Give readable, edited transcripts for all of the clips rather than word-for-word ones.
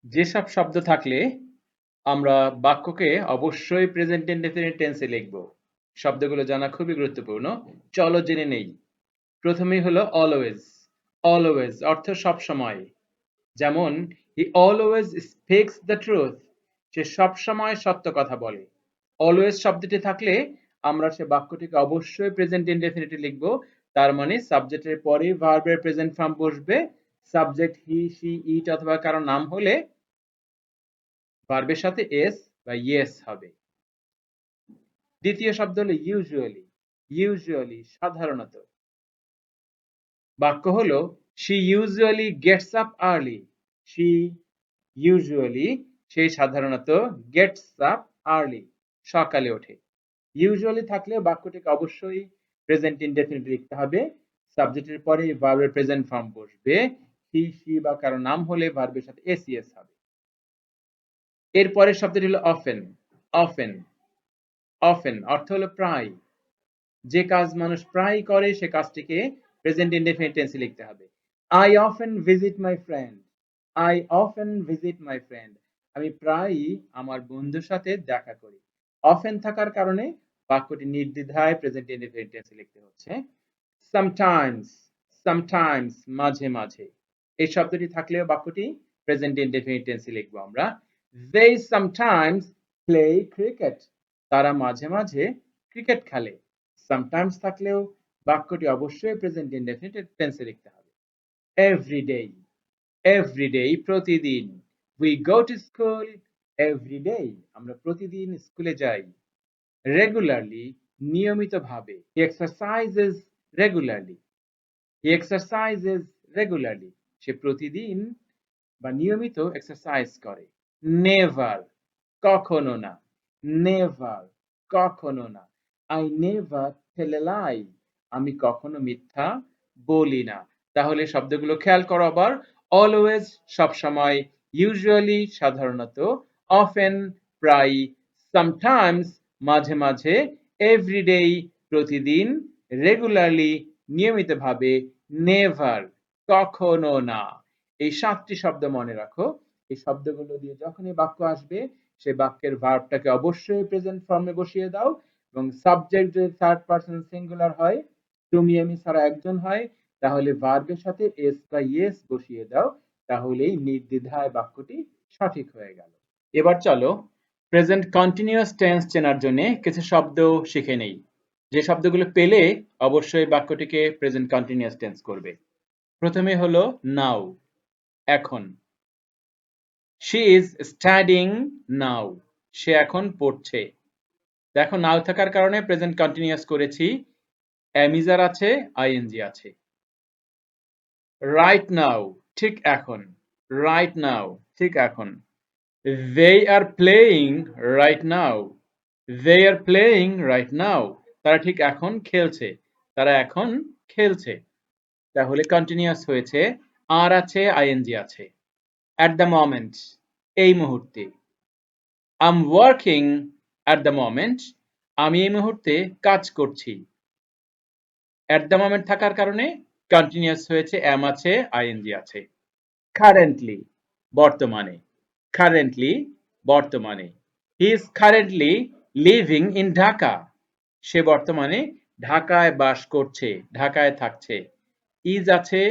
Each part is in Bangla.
যেসব শব্দ থাকলে আমরা বাক্যকে অবশ্যই প্রেজেন্ট ইনডেফিনিট টেন্সে লিখব, শব্দগুলো জানা খুবই গুরুত্বপূর্ণ। চলো জেনে নেই। প্রথমেই হলো অলওয়েজ। অলওয়েজ অর্থ সব সময়। যেমন he always speaks the truth, সে সব সময় সত্য কথা বলে। অলওয়েজ শব্দটি থাকলে আমরা সে বাক্যটিকে অবশ্যই প্রেজেন্ট ইনডেফিনিটে লিখব। তার মানে সাবজেক্টের পরে ভার্বের প্রেজেন্ট ফর্ম বসবে। সাবজেক্ট হি, শি, ইট অথবা কারো নাম হলে ভার্বের সাথে এস বা ইয়েস হবে। দ্বিতীয় শব্দ হলো ইউজুয়ালি। ইউজুয়ালি সাধারণত। বাক্য হলো she usually gets up early. she usually সে সাধারণত gets up early সকালে ওঠে। ইউজুয়ালি থাকলে বাক্যটিকে অবশ্যই প্রেজেন্ট ইনডেফিনিট লিখতে হবে। সাবজেক্টের পরে ভার্বের প্রেজেন্ট ফর্ম বসবে। হি, শি বা কারো নাম হলে ভার্বের সাথে এস, ইএস হবে। এরপরের শব্দটি হলো অফেন। অফেন। অফেন অর্থ হলো প্রায়। যে কাজ মানুষ প্রায় করে সে কাজটিকে প্রেজেন্ট ইনডেফিনিট টেন্সে লিখতে হবে। I often visit my friend. I often visit my friend. আমি প্রায়ই আমার বন্ধুর সাথে দেখা করি। অফেন থাকার কারণে বাক্যটি নির্দ্বিধায় প্রেজেন্ট ইনডেফিনিট টেন্সে লিখতে হচ্ছে। sometimes, sometimes মাঝে মাঝে। এই শব্দটি থাকলেও বাক্যটি প্রেজেন্ট ইনডেফিনিট টেন্সে লিখবো আমরা। They sometimes play cricket. তারা মাঝে মাঝে ক্রিকেট খেলে। sometimes থাকলেও বাক্যটি অবশ্যই প্রেজেন্ট ইনডেফিনিট টেন্সে লিখতে হবে। every day, every day প্রতিদিন। we go to school every day, আমরা প্রতিদিন স্কুলে যাই। regularly নিয়মিতভাবে। he exercises regularly. he exercises regularly সে প্রতিদিন বা নিয়মিত এক্সারসাইজ করে। নেভার কখনো না। নেভার কখনো না। I never tell a lie. আমি কখনো মিথ্যা বলি না। তাহলে শব্দগুলো খেয়াল করো আবার। অলওয়েজ সবসময়, ইউজুয়ালি সাধারণত, অফেন প্রায়, সামটাইমস মাঝে মাঝে, এভরিডে প্রতিদিন, রেগুলারলি নিয়মিতভাবে, নেভার কখনো না। এই ৭টি শব্দ মনে রাখো। এই শব্দগুলো দিয়ে যখনই বাক্য আসবে সে বাক্যের ভার্বটাকে অবশ্যই প্রেজেন্ট ফর্মে বসিয়ে দাও এবং সাবজেক্ট যদি থার্ড পারসন সিঙ্গুলার হয়, তুমি আমি ছাড়া একজন হয়, তাহলে ভার্বের সাথে এস বা ইয়েস বসিয়ে দাও। তাহলেই নির্দ্বিধায় বাক্যটি সঠিক হয়ে গেল। এবার চলো প্রেজেন্ট কন্টিনিউয়াস টেন্স চেনার জন্য কিছু শব্দ শিখে নেই, যে শব্দগুলো পেলে অবশ্যই বাক্যটিকে প্রেজেন্ট কন্টিনিউয়াস টেন্স করবে। প্রথমে হলো নাও, এখন। she is studying now. সে এখন পড়ছে। দেখো নাও থাকার কারণে প্রেজেন্ট কন্টিনিউয়াস করেছি। অ্যামিজার আছে, আইএনজি আছে। রাইট নাও ঠিক এখন। রাইট নাও ঠিক এখন। they are playing right now. they are playing right now. তারা ঠিক এখন খেলছে। তারা এখন খেলছে। তাহলে কন্টিনিউয়াস হয়েছে, আর আছে, আইএনজি আছে। at the moment এই মুহূর্তে। I'm working at the moment. আমি এই মুহূর্তে কাজ করছি। at the moment থাকার কারণে কন্টিনিউয়াস হয়েছে, am আছে, আইএনজি আছে। currently বর্তমানে। currently বর্তমানে। he is currently living in Dhaka. সে বর্তমানে ঢাকায় বাস করছে, ঢাকায় থাকছে। is আছে,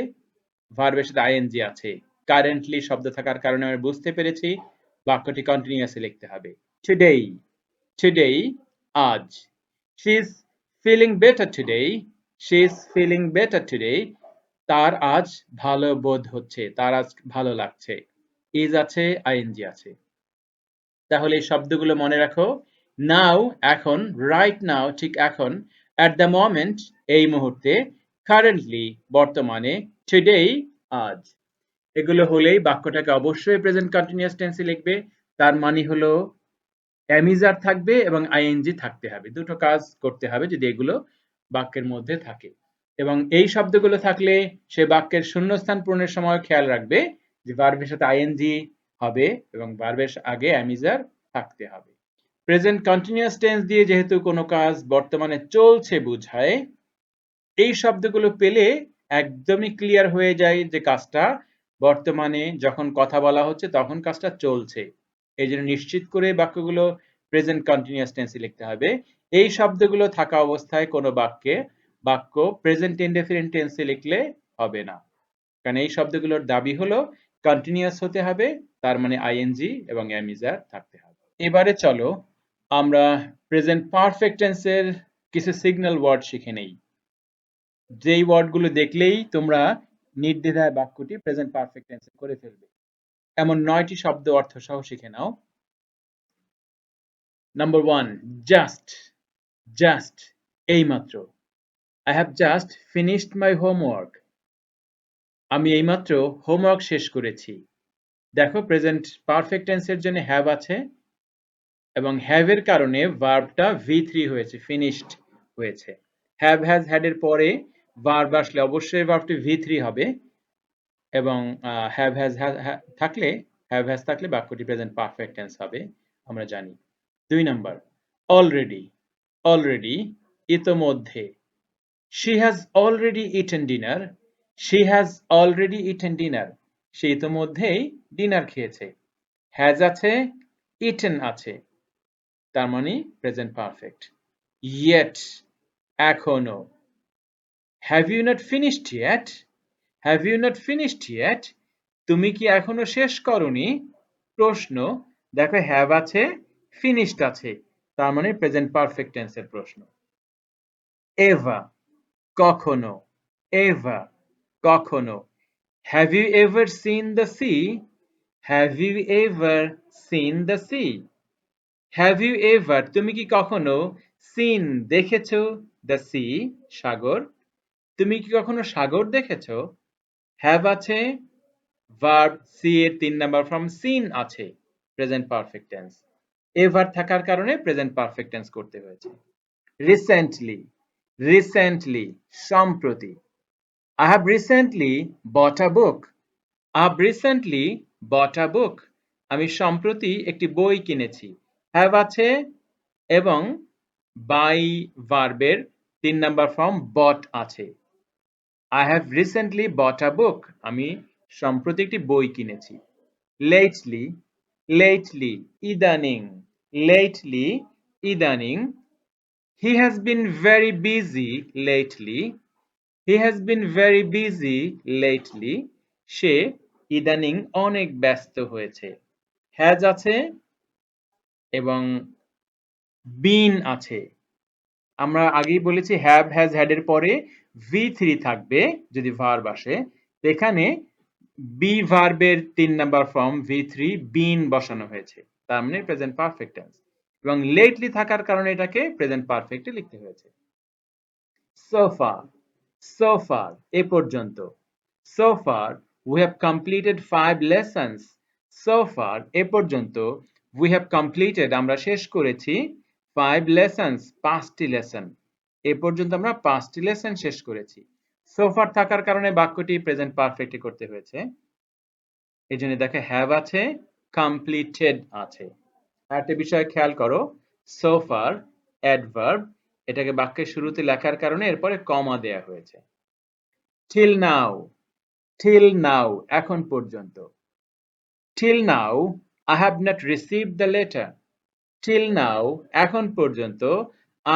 ভার্বের সাথে আইএনজি আছে। কারেন্টলি শব্দ থাকার কারণে আমরা বুঝতে পেরেছি বাক্যটি কন্টিনিউয়াসলি লিখতে হবে। টুডে, টুডে আজ। she is feeling better today. she is feeling better today. তার আজ ভালো বোধ হচ্ছে, তার আজ ভালো লাগছে। is আছে, আইএনজি আছে। তাহলে এই শব্দগুলো মনে রাখো। নাও এখন, রাইট নাও ঠিক এখন, at the moment এই মুহূর্তে, কারেন্টলি বর্তমানে, টুডে আজ। এগুলো হলেই বাক্যটাকে অবশ্যই প্রেজেন্ট কন্টিনিউয়াস টেন্সে লিখবে। তার মানে হলো অ্যামিজার থাকবে এবং আইএনজি থাকতে হবে। দুটো কাজ করতে হবে যদি এগুলো বাক্যের মধ্যে থাকে। এবং এই শব্দগুলো থাকলে সে বাক্যের শূন্যস্থান পূরণের সময় খেয়াল রাখবে যে ভার্বের সাথে আইএনজি হবে এবং ভার্বের আগে অ্যামিজার থাকতে হবে। প্রেজেন্ট কন্টিনিউয়াস টেন্স দিয়ে যেহেতু কোনো কাজ বর্তমানে চলছে বোঝায়, এই শব্দগুলো পেলে একদমই ক্লিয়ার হয়ে যায় যে কাজটা বর্তমানে যখন কথা বলা হচ্ছে তখন কাজটা চলছে। এইজন্য নিশ্চিত করে বাক্যগুলো প্রেজেন্ট কন্টিনিউয়াস টেন্সে লিখতে হবে। এই শব্দগুলো থাকা অবস্থায় কোনো বাক্য প্রেজেন্ট ইনডেফিনিট টেন্সে লিখলে হবে না। কারণ এই শব্দগুলোর দাবি হলো কন্টিনিউয়াস হতে হবে, তার মানে আইএনজি এবং এম ইজ আর থাকতে হবে। এবারে চলো আমরা প্রেজেন্ট পারফেক্ট টেন্সের কিছু সিগন্যাল ওয়ার্ড শিখে নেই। যেই ওয়ার্ডগুলো দেখলেই তোমরা নির্দ্বিধায় বাক্যটি প্রেজেন্ট পারফেক্ট টেন্সে করে ফেলবে। এমন 9টি শব্দ অর্থ সহ শিখে নাও। নাম্বার 1, জাস্ট এইমাত্র। I have just finished my homework. আমি এইমাত্র হোমওয়ার্ক শেষ করেছি। দেখো প্রেজেন্ট পারফেক্ট টেন্সের জন্য হ্যাভ আছে এবং হ্যাভ এর কারণে ভার্বটা V3 হয়েছে, ফিনিশড হয়েছে। হ্যাভ হ্যাজ হ্যাড এর পরে ভার্ব আসলে অবশ্যই ভার্বটি V3 হবে এবং হ্যাভ হ্যাজ থাকলে বাক্যটি প্রেজেন্ট পারফেক্ট টেন্স হবে, আমরা জানি। 2 নাম্বার, অলরেডি ইতোমধ্যে। She has already eaten dinner. She has already eaten dinner. সে ইতোমধ্যেই ডিনার খেয়েছে। হ্যাজ আছে, ইটেন আছে, তার মানে প্রেজেন্ট পারফেক্ট। Yet, এখনো। Have you not finished yet? Have you not finished yet? তুমি কি এখনো শেষ করনি? প্রশ্ন। দেখো হ্যাভ আছে, ফিনিশড আছে, তার মানে প্রেজেন্ট পারফেক্ট টেন্সের প্রশ্ন। Ever, কখনো। Ever, কখনো। Have you ever seen the sea? Have you ever seen the sea? Have you ever, তুমি কি কখনো seen, দেখেছো, the sea, সাগর? তুমি কি কখনো সাগর দেখেছো? Have আছে, verb see এর 3 নাম্বার from seen আছে, প্রেজেন্ট পারফেক্ট টেন্স। এভার থাকার কারণে প্রেজেন্ট পারফেক্ট টেন্স করতে হয়েছে। রিসেন্টলি, সম্প্রতি। I have recently bought a book. I have recently bought a book. আমি সম্প্রতি একটি বই কিনেছি। Have আছে এবং by ভার্বের 3 নাম্বার ফর্ম bought আছে। I have recently bought a book. আমি সম্প্রতি একটি বই কিনেছি। lately, ইদানিং। He has been very busy lately. He has been very busy lately. সে ইদানিং অনেক ব্যস্ত হয়েছে। হ্যাজ আছে এবং বিন আছে। আমরা আগেই বলেছি হ্যাভ হ্যাজ হ্যাড এর পরে V3 থাকবে যদি ভার্ব আসে। এখানে বি ভার্বের 3 নাম্বার ফর্ম V3 বিন বসানো হয়েছে, তার মানে প্রেজেন্ট পারফেক্ট টেন্স এবং লেটলি থাকার কারণে এটাকে প্রেজেন্ট পারফেক্টে লিখতে হয়েছে। so far এ পর্যন্ত। so far we have completed 5 lessons. so far এ পর্যন্ত we have completed আমরা শেষ করেছি 5 lessons 5টি লেসন। এ পর্যন্ত আমরা 5টি লেসন শেষ করেছি। so far থাকার কারণে বাক্যটি প্রেজেন্ট পারফেক্টে করতে হয়েছে। এজন্য দেখো হ্যাভ আছে, completed আছে। আরেকটা বিষয় খেয়াল করো, so far অ্যাডভার্ব, এটাকে বাক্যের শুরুতে লেখার কারণে এরপরে কমা দেয়া হয়েছে। till now এখন পর্যন্ত। till now I have not received the letter. till now এখন পর্যন্ত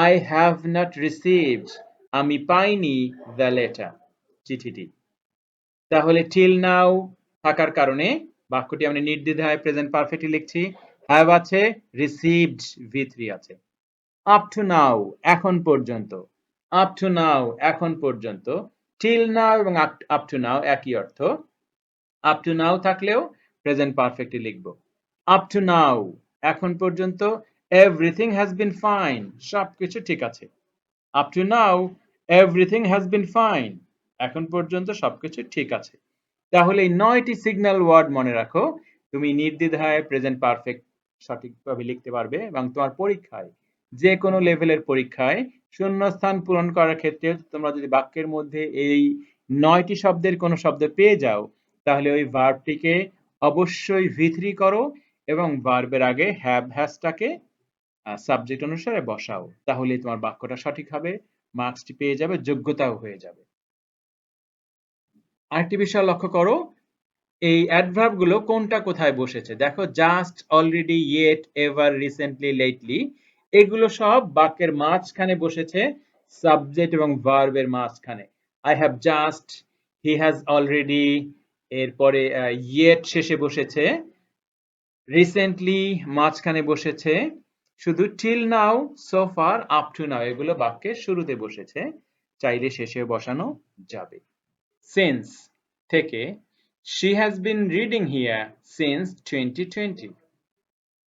I have not received, আমি পাইনি the letter, চিঠিটি। তাহলে till now থাকার কারণে বাক্যটি আমরা নির্দ্বিধায় প্রেজেন্ট পারফেক্টলি লিখছি। have আছে, received V3 আছে। up to now এখন পর্যন্ত। up to now এখন পর্যন্ত। till now এবং up to now একই অর্থ। up to now থাকলেও প্রেজেন্ট পারফেক্টলি লিখব। up to now এখন পর্যন্ত everything has been fine, সবকিছু ঠিক আছে। up to now everything has been fine, এখন পর্যন্ত সবকিছু ঠিক আছে। তাহলে এই 9টি সিগন্যাল ওয়ার্ড মনে রাখো, তুমি নির্দ্বিধায় প্রেজেন্ট পারফেক্ট সঠিকভাবে লিখতে পারবে এবং তোমার পরীক্ষায়, যে কোনো লেভেলের পরীক্ষায় শূন্যস্থান পূরণ করার ক্ষেত্রে তোমরা যদি বাক্যের মধ্যে এই 9টি শব্দের কোনো শব্দ পেয়ে যাও, তাহলে ওই ভার্বটিকে অবশ্যই V3 করো এবং ভার্বের আগে হ্যাভ হ্যাজটাকে সাবজেক্ট অনুসারে বসাও, তাহলে তোমার বাক্যটা সঠিক হবে, মার্কসটি পেয়ে যাবে, যোগ্যতাও হয়ে যাবে। আরেকটি বিষয় লক্ষ্য করো, এই অ্যাডভার্ব গুলো কোনটা কোথায় বসেছে দেখো, just, already, yet, ever, recently, lately, এগুলো সব বাক্যের মাঝখানে বসেছে, সাবজেক্ট এবং ভার্বের মাঝখানে। I have just, he has already, এরপরে ইয়েট শেষে বসেছে, রিসেন্টলি মাঝখানে বসেছে, শুধু till now, so far, up to now এগুলো বাক্যের শুরুতে বসেছে, চাইলে শেষে বসানো যাবে। সিন্স থেকে, she has been reading here since 2020।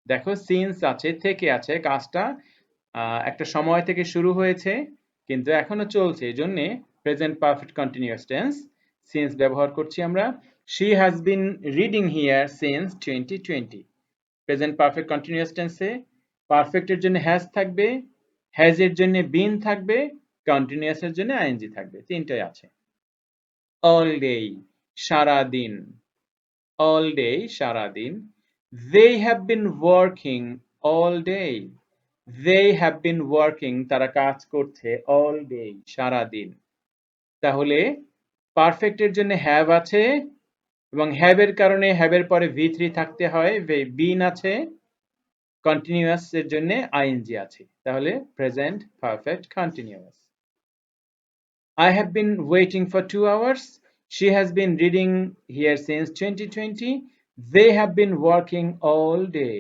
দেখো সিন্স আছে, থেকে আছে, কাজটা একটা সময় থেকে শুরু হয়েছে কিন্তু এখনো চলছে, এজন্য present perfect continuous tense since ব্যবহার করছি আমরা। she has been reading here since 2020। Present perfect continuous টেন্সে পারফেক্টের জন্য হ্যাজ থাকবে, হ্যাজ এর জন্য বিন থাকবে, কন্টিনিউয়াস এর জন্য আইএনজি থাকবে, তিনটাই আছে। অল ডে, সারা দিন, all day, সারাদিন। They have been working all day। They have been working, তারা কাজ করছে, all day, সারাদিন। তাহলে পারফেক্টের জন্য হ্যাভ আছে এবং হ্যাভের কারণে হ্যাভের পরে V3 থাকতে হয়, বিন আছে, কন্টিনিউয়াস এর জন্য আইএনজি আছে, তাহলে present perfect continuous. I have been waiting for 2 hours. She has been reading here since 2020. They have been working all day.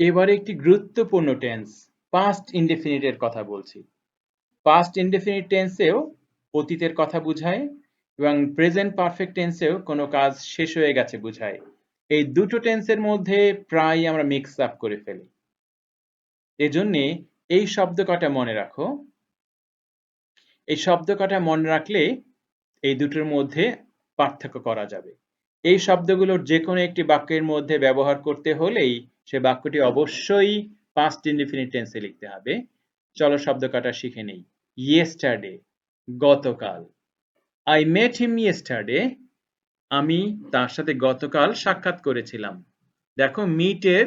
এবারে একটি গুরুত্বপূর্ণ টেন্স, পাস্ট ইনডেফিনিটের কথা বলছি। পাস্ট ইনডেফিনিট টেন্সেও অতীতের কথা বোঝায় এবং প্রেজেন্ট পারফেক্ট টেন্সেও কোনো কাজ শেষ হয়ে গেছে বোঝায়। এই দুটো টেন্সের মধ্যে প্রায় আমরা মিক্স আপ করে ফেলি, এজন্যে এই শব্দ কটা মনে রাখো। এই শব্দ কটা মনে রাখলে এই দুটোর মধ্যে পার্থক্য করা যাবে। এই শব্দগুলোর যে কোনো একটি বাক্যের মধ্যে ব্যবহার করতে হলেই সে বাক্যটি অবশ্যই পাস্ট ইনডেফিনিট টেন্সে লিখতে হবে। চলো শব্দ কটা শিখে নেই। ইয়েস্টারডে, গতকাল। I met him yesterday, আমি তার সাথে গতকাল সাক্ষাৎ করেছিলাম। দেখো মিটের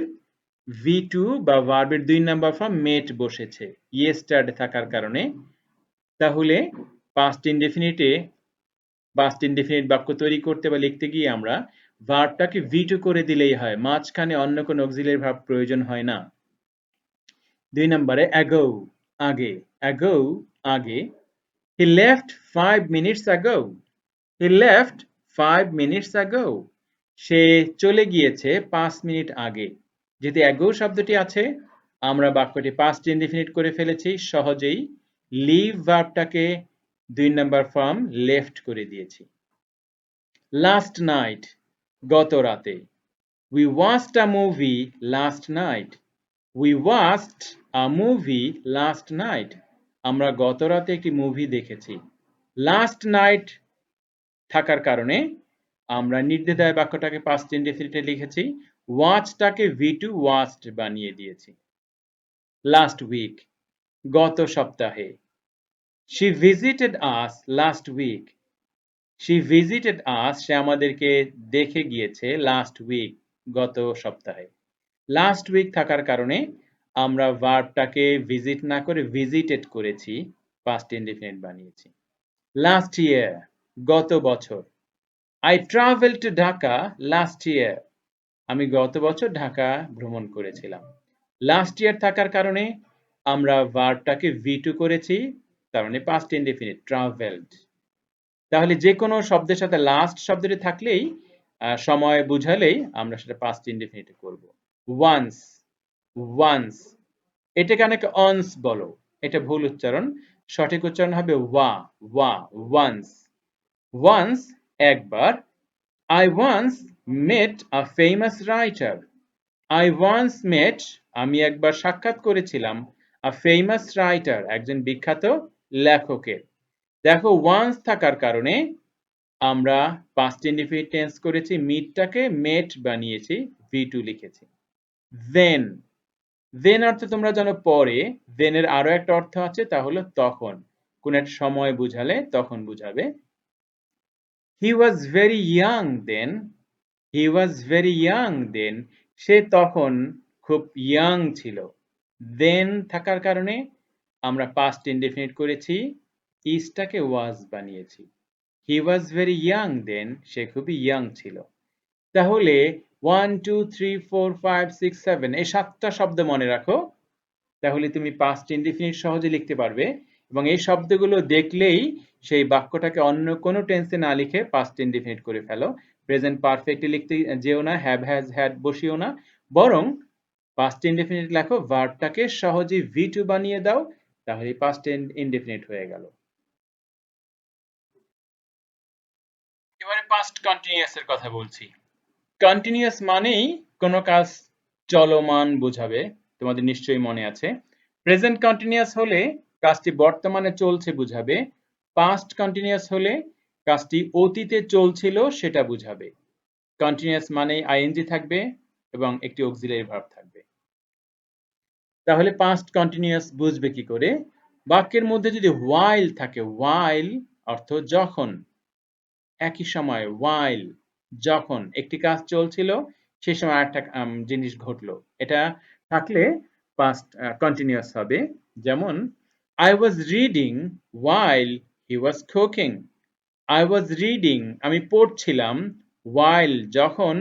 V2 বা ভার্বের 2 নাম্বার ফর্ম মেট বসেছে ইয়েস্টারডে থাকার কারণে। তাহলে পাস্ট ইনডেফিনিটে পাস্ট ইনডেফিনিট বাক্য তৈরি করতে বা লিখতে গিয়ে আমরা ভার্বটাকে V2 করে দিলেই হয়, মাঝখানে অন্য কোনো অক্সিলারি ভার্ব প্রয়োজন হয় না। 2 নম্বরে ago, আগে, ago, আগে। He left 5 minutes ago. He left 5 minutes ago. সে চলে গিয়েছে 5 মিনিট আগে। যেহেতু ago শব্দটি আছে, আমরা বাক্যটি পাস্ট ইনডেফিনিট করে ফেলেছি সহজেই। লিভ ভার্বটাকে 2 নাম্বার ফর্ম লেফট করে দিয়েছি। লাস্ট নাইট, গত রাতে। We watched a movie last night. We watched a movie last night. আমরা গত রাতে একটি মুভি দেখেছি। লাস্ট নাইট থাকার কারণে আমরা নির্দ্বিধায় বাক্যটাকে পাস্ট ইনডেফিনিটে লিখেছি, ওয়াচটাকে V2 ওয়াচড বানিয়ে দিয়েছি। লাস্ট উইক, গত সপ্তাহে। She visited us last week. She visited us, সে আমাদেরকে দেখে গিয়েছে, লাস্ট উইক, গত সপ্তাহে। লাস্ট উইক থাকার কারণে আমরা ভার্বটাকে ভিজিট না করে ভিজিটেড করেছি, পাস্ট ইনডেফিনিট বানিয়েছি। লাস্ট ইয়ার, গত বছর। I traveled to Dhaka last year. আমি গত বছর ঢাকা ভ্রমণ করেছিলাম। লাস্ট ইয়ার থাকার কারণে আমরা ভার্বটাকে V2 করেছি, তার মানে পাস্ট ইনডেফিনিট, ট্রাভেলড। তাহলে যে কোনো শব্দের সাথে লাস্ট শব্দটি থাকলেই সময় বুঝালেই আমরা সেটা পাস্ট ইনডেফিনিটে করব। ওয়ান্স, ওয়ান্স, এটাকে অনেকে অনস বলো, এটা ভুল উচ্চারণ, সঠিক উচ্চারণ হবে ওয়া, ওয়া, ওয়ান্স। ওয়ান্স, একবার। I once met a famous writer. I once met, আমি একবার সাক্ষাৎ করেছিলাম, a famous writer, একজন বিখ্যাত লেখকের। দেখো ওয়ান্স থাকার কারণে আমরা পাস্ট ইনডেফিনিট টেন্স করেছি, মিটটাকে মেট বানিয়েছি, V2 লিখেছি। দেন, দেন অর্থ তোমরা জানো পরে, দেন এর আরো একটা অর্থ আছে, তা হলো তখন, কোন একটা সময় বুঝালে তখন বুঝাবে। He was very young then. He was very young then. সে তখন খুব ইয়াং ছিল। দেন থাকার কারণে আমরা পাস্ট ইনডেফিনিট করেছি, ইজটাকে ওয়াজ বানিয়েছি। হি ওয়াজ ভেরি ইয়াং দেন, সে খুবই ইয়াং ছিল। তাহলে 1 2 3 4 5 6 7 এই 7টা শব্দ মনে রাখো। তাহলে তুমি past indefinite সহজে লিখতে পারবে এবং এই শব্দগুলো দেখলেই সেই বাক্যটাকে অন্য কোনো টেন্সে না লিখে past indefinite করে ফেলো। প্রেজেন্ট পারফেক্টে লিখতে যেও না, have has had বসিও না, বরং past indefinite লেখো, ভার্বটাকে সহজেই V2 বানিয়ে দাও, তাহলেই past indefinite হয়ে গেল। এবারে past continuous এর কথা বলছি। কন্টিনিউয়াস মানেই কোনো কাজ চলমান বোঝাবে, তোমাদের নিশ্চয়ই মনে আছে। প্রেজেন্ট কন্টিনিউয়াস হলে কাজটি বর্তমানে চলছে বুঝাবে, পাস্ট কন্টিনিউয়াস হলে কাজটি অতীতে চলছিল সেটা বুঝাবে। কন্টিনিউয়াস মানেই আইএনজি থাকবে এবং একটি অক্সিলারি ভার্ব থাকবে। তাহলে পাস্ট কন্টিনিউয়াস বুঝবে কি করে? বাক্যের মধ্যে যদি while থাকে, while অর্থ যখন, একই সময় while যখন একটি কাজ চলছিল সেই সময় আরেকটা জিনিস ঘটলো, এটা থাকলে past continuous হবে। যেমন I was reading while he was cooking. I was reading আমি পড়ছিলাম while যখন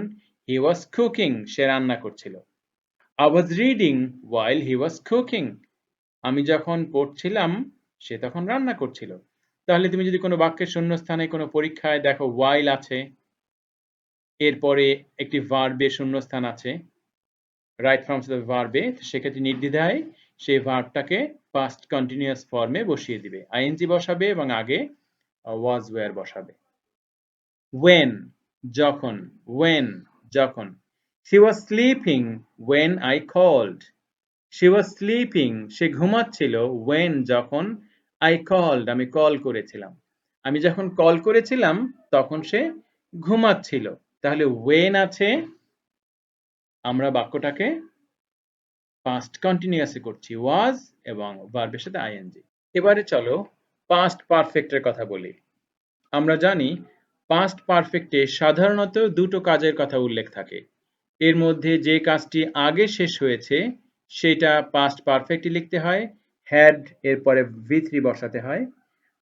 he was cooking সে রান্না করছিল। I was reading while he was cooking. আমি যখন পড়ছিলাম সে তখন রান্না করছিল। তাহলে তুমি যদি কোনো বাক্যের শূন্যস্থানে কোনো পরীক্ষায় দেখো while আছে, এরপরে একটি ভার্বের শূন্যস্থান আছে, রাইট ফর্মস অফ ভার্বে, সেক্ষেত্রে নির্দ্বিধায় সেই ভার্বটাকে পাস্ট কন্টিনিউয়াস ফর্মে বসিয়ে দিবে, আইএনজি বসাবে এবং আগে ওয়াজ ওয়্যার বসাবে। when যখন, when যখন। she was sleeping when I called. she was sleeping সে ঘুমাচ্ছিল when যখন I called আমি কল করেছিলাম। আমি যখন কল করেছিলাম তখন সে ঘুমাচ্ছিল। তাহলে when আছে, আমরা বাক্যটাকে পাস্ট কন্টিনিউয়াসে করছি was এবং ভার্বের সাথে আইএনজি। এবারে চলো পাস্ট পারফেক্টের কথা বলি। আমরা জানি পাস্ট পারফেক্টে সাধারণত দুটো কাজের কথা উল্লেখ থাকে। এর মধ্যে যে কাজটি আগে শেষ হয়েছে সেটা পাস্ট পারফেক্টে লিখতে হয়, হ্যাড এরপরে V3 বসাতে হয়।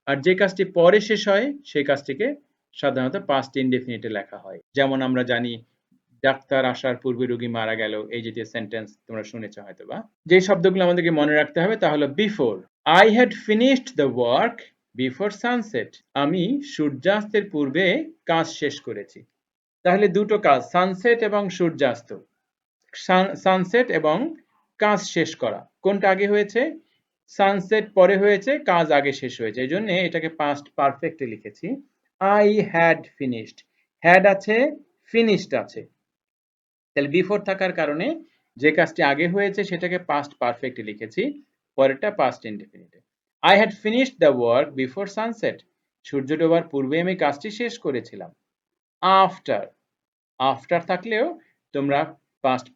আর যে কাজটি পরে শেষ হয় সেই কাজটিকে সাধারণত পাস্ট ইনডেফিনিটে লেখা হয়। যেমন আমরা জানি ডাক্তার আসার পূর্বে রোগী মারা গেল, এই জাতীয় সেন্টেন্স তোমরা শুনেছো হয়তোবা। যে শব্দগুলো আমাদেরকে মনে রাখতে হবে তা হলো before. I had finished the work before sunset. আমি সূর্যাস্তের পূর্বে কাজ শেষ করেছি। তাহলে দুটো কাজ, সানসেট এবং সূর্যাস্ত। সানসেট এবং কাজ শেষ করা, কোনটা আগে হয়েছে? সানসেট পরে হয়েছে, কাজ আগে শেষ হয়েছে, এই জন্য এটাকে পাস্ট পারফেক্টে লিখেছি। I had finished, had আছে, finished আছে। তাহলে বিফোর থাকার কারণে যে কাজটি আগে হয়েছে সেটাকে পাস্ট পারফেক্টে লিখেছি, পরেরটা পাস্ট ইনডেফিনিটে। I had finished the work before sunset. সূর্য ডোবার পূর্বে আমি কাজটি শেষ করেছিলাম। আফটার, আফটার থাকলেও তোমরা পাস্ট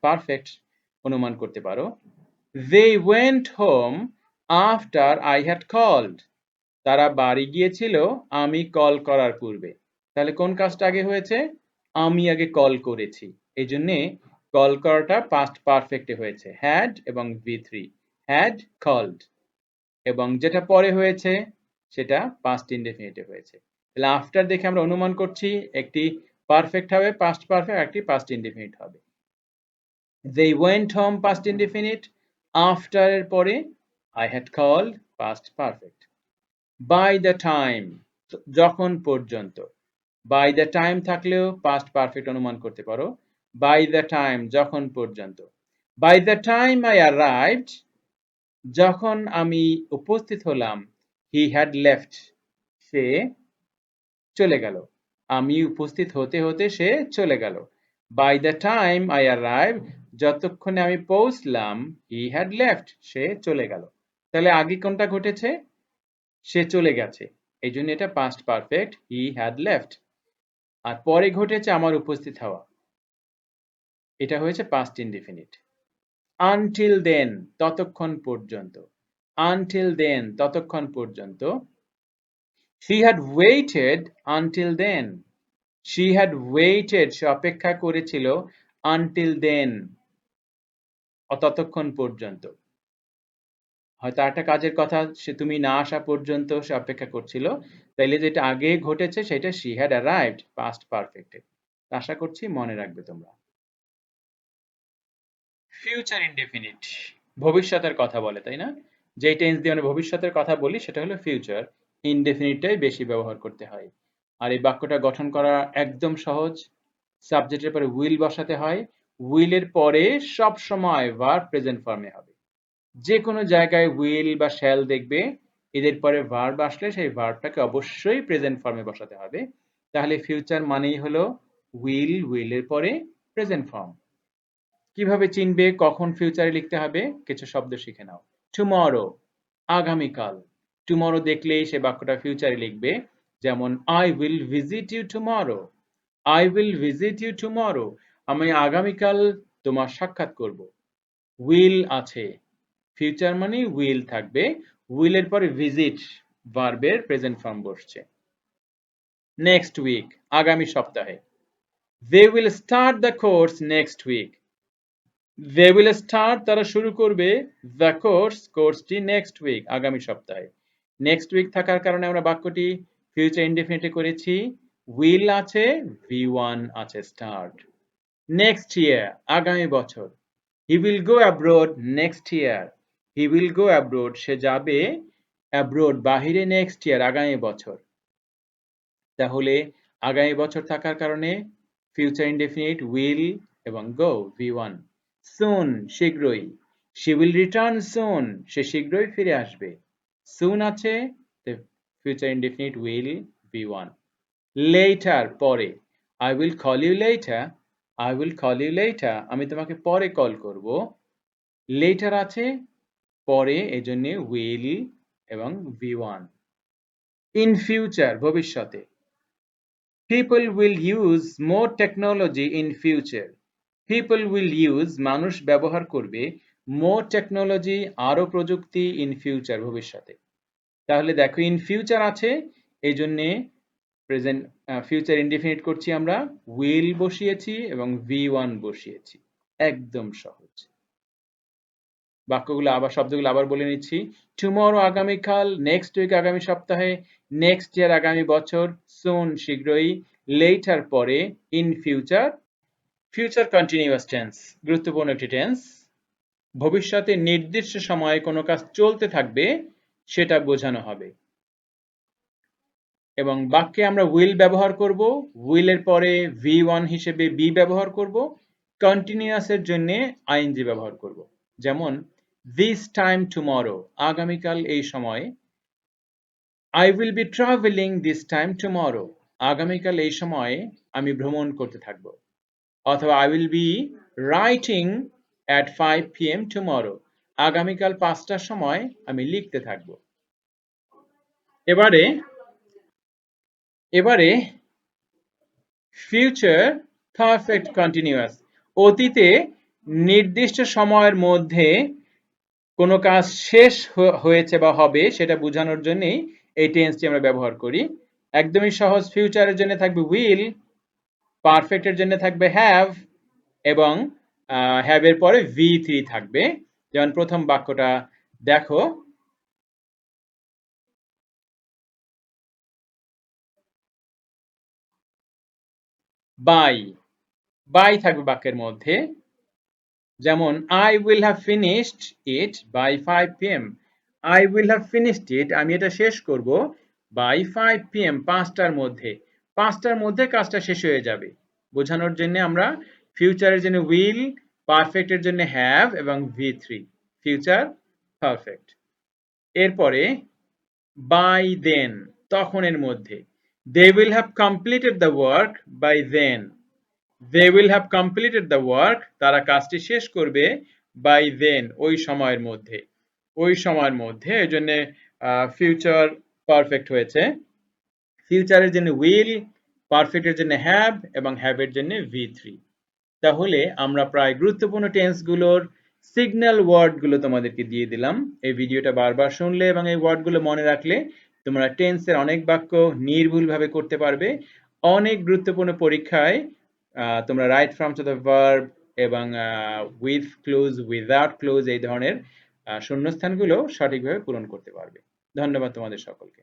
পারফেক্ট অনুমান করতে পারো। They went home after I had called. তারা বাড়ি গিয়েছিল আমি কল করার পূর্বে। তাহলে কোন কাজটা আগে হয়েছে? আমি আগে কল করেছি, এই জন্য কল করাটা পাস্ট পারফেক্টে হয়েছে, had এবং V3, had called। এবং যেটা পরে হয়েছে সেটা পাস্ট ইনডেফিনিটে হয়েছে। তাহলে আফটার দেখে আমরা অনুমান করছি একটি পারফেক্ট হবে পাস্ট পারফেক্ট, একটি পাস্ট ইনডেফিনিট হবে। They went home past indefinite, after এর পরে I had called past perfect. By the time যখন পর্যন্ত, by the time থাকলেও পাস্ট পারফেক্ট অনুমান করতে পারো। By the time যখন পর্যন্ত। By the time I arrived যখন আমি উপস্থিত হলাম, he had left সে চলে গেল। আমি উপস্থিত হতে হতে সে চলে গেল। By the time I arrived যতক্ষণে আমি পৌঁছলাম, he had left সে চলে গেল। তাহলে আগে কোনটা ঘটেছে? সে চলে গেছে, এই জন্য এটা past perfect, he had left। আর পরে ঘটেছে আমার উপস্থিত হওয়া, এটা হয়েছে পাস্ট ইনডেফিনিট। Until then ততক্ষণ পর্যন্ত, until then ততক্ষণ পর্যন্ত। She had waited until then, she had waited সে অপেক্ষা করেছিল until then ততক্ষণ পর্যন্ত। হয়তো আরেকটা কাজের কথা সে তুমি না আসা পর্যন্ত সে অপেক্ষা করছিল। তাইলে যেটা আগে ঘটেছে সেটা she had arrived past perfect এ। আশা করছি মনে রাখবে তোমরা। ফিউচার ইনডেফিনিট ভবিষ্যতের কথা বলে, তাই না? যেই টেন্স দিয়ে আমরা ভবিষ্যতের কথা বলি সেটা হলো ফিউচার। ইনডেফিনিটটাই বেশি ব্যবহার করতে হয়। আর এই বাক্যটা গঠন করা একদম সহজ। সাবজেক্টের পরে উইল বসাতে হয়। উইলের পরে সবসময় ভার্ব প্রেজেন্ট ফর্মে হবে। যে কোনো জায়গায় উইল বা শ্যাল দেখবে, এদের পরে ভার্ব আসলে সেই ভার্বটাকে অবশ্যই প্রেজেন্ট ফর্মে বসাতে হবে। তাহলে ফিউচার মানেই হলো উইল, উইলের পরে প্রেজেন্ট ফর্ম। কিভাবে চিনবে কখন ফিউচারে লিখতে হবে? কিছু শব্দ শিখে নাও। টুমরো, আগামীকাল। টুমরো দেখলেই সে বাক্যটা ফিউচারে লিখবে। যেমন I will visit you tomorrow. I will visit you tomorrow. আমি আগামীকাল তোমার সাক্ষাৎ করব। will আছে। ফিউচার মানে will থাকবে। will এর পরে visit ভার্বের প্রেজেন্ট ফর্ম বসছে। নেক্সট উইক, আগামী সপ্তাহে। They will start the course next week. They will start তারা শুরু করবে the course কোর্সটি next week আগামী সপ্তাহে। next week থাকার কারণে আমরা বাক্যটি ফিউচার ইনডেফিনিটে করেছি। will আছে, V1 আছে start। next year আগামী বছর। He will go abroad next year. He will go abroad সে যাবে abroad বাহিরে next year আগামী বছর। তাহলে আগামী বছর থাকার কারণে ফিউচার ইনডেফিনিট will এবং go V1। soon শীঘ্রই। she will return soon সে শীঘ্রই ফিরে আসবে। soon আছে, future indefinite will V1। later পরে। I will call you later. I will call you later আমি তোমাকে পরে কল করব। later আছে, পরে এজন্য will এবং V1। in future ভবিষ্যতে। People will use more technology in future. People will use মানুষ ব্যবহার করবে more technology আরো প্রযুক্তি in future ভবিষ্যতে। তাহলে দেখো in future আছে, এই জন্যে প্রেজেন্ট ফিউচার ইনডেফিনিট করছি আমরা, will বসিয়েছি এবং V1 বসিয়েছি। একদম সহজ। বাক্যগুলো আবার শব্দগুলো আবার বলে নিচ্ছি। টুমরো আগামীকাল, নেক্সট উইক আগামী সপ্তাহে, নেক্সট ইয়ার আগামী বছর, সুন শীঘ্রই, লেটার পরে, in future. Future continuous tense গুরুত্বপূর্ণ একটি টেন্স। ভবিষ্যতে নির্দিষ্ট সময়ে কোনো কাজ চলতে থাকবে সেটা বোঝানো হবে। এবং বাক্যে আমরা উইল ব্যবহার করব, উইলের পরে V1 হিসেবে বি ব্যবহার করব, কন্টিনিউয়াসের জন্য আইএনজি ব্যবহার করব। যেমন this time tomorrow আগামীকাল এই সময়ে। I will be traveling this time tomorrow আগামীকাল এই সময়ে আমি ভ্রমণ করতে থাকব। অথবা I will be writing at 5 PM tomorrow আগামীকাল 5টার সময় আমি লিখতে থাকব। এবারে ফিউচার পারফেক্ট কন্টিনিউয়াস অতীতে নির্দিষ্ট সময়ের মধ্যে কোনো কাজ শেষ হয়েছে বা হবে সেটা বোঝানোর জন্যই এই টেন্সটি আমরা ব্যবহার করি। একদমই সহজ। ফিউচারের জন্য থাকবে উইল, পারফেক্টের জন্য থাকবে হ্যাভ এবং হ্যাভ এর পরে V3 থাকবে। যেমন প্রথম বাক্যটা দেখো, বাই থাকবে বাক্যের মধ্যে। যেমন I will have finished it by 5 PM I will have finished it আমি এটা শেষ করব by 5 PM 5টার মধ্যে। 5টার মধ্যে কাজটা শেষ হয়ে যাবে বোঝানোর জন্য আমরা ফিউচারের জন্য will, পারফেক্টের জন্য have এবং V3 ফিউচার পারফেক্ট। এরপরে by then তখনের মধ্যে। They will have completed the work by then They will have completed the work তারা কাজটি শেষ করবে by then ওই সময়ের মধ্যে। ওই সময়ের মধ্যে এজন্য ফিউচার পারফেক্ট হয়েছে। ফিউচারের জন্য will, পারফেক্টের জন্য have এবং have এর জন্য V3। তাহলে আমরা প্রায় গুরুত্বপূর্ণ টেন্সগুলোর সিগন্যাল ওয়ার্ডগুলো তোমাদেরকে দিয়ে দিলাম। এই ভিডিওটা বারবার শুনলে এবং এই ওয়ার্ডগুলো মনে রাখলে তোমরা টেন্সের অনেক বাক্য নির্ভুলভাবে করতে পারবে। অনেক গুরুত্বপূর্ণ পরীক্ষায় তোমরা right from to the verb এবং উইথ ক্লোজ, উইদাউট ক্লোজ এই ধরনের শূন্যস্থানগুলো সঠিকভাবে পূরণ করতে পারবে। ধন্যবাদ তোমাদের সকলকে।